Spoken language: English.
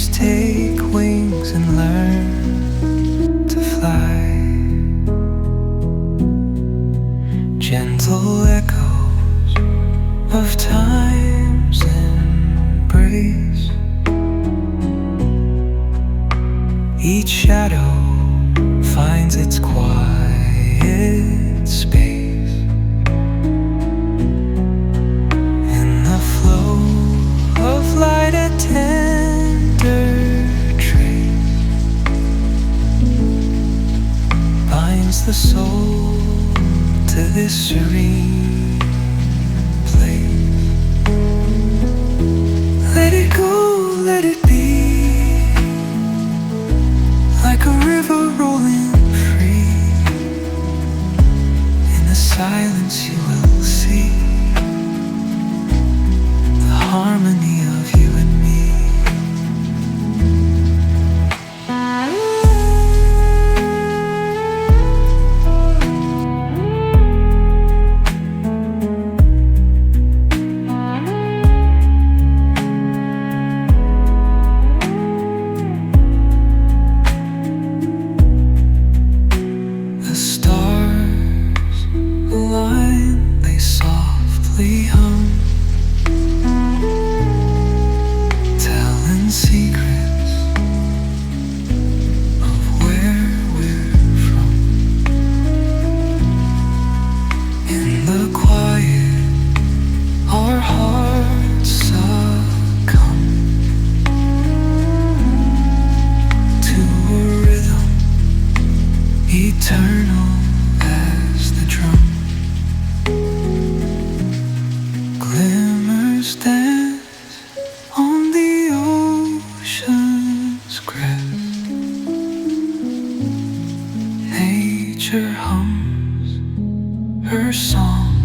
Trees take wings and learn to fly. Gentle echoes of time's embrace. Each shadow finds its quiet space. In the flow of light, a tender trace binds the soul to this serene place. Let it go, let it be, like a river rolling free. In the silence you will see the harmony of you and me. The stars align, they softly hum, telling secrets of where we're from. In the quiet, our hearts succumb to a rhythm eternal as the drum. Glimmers dance on the ocean's crest. Nature hums her song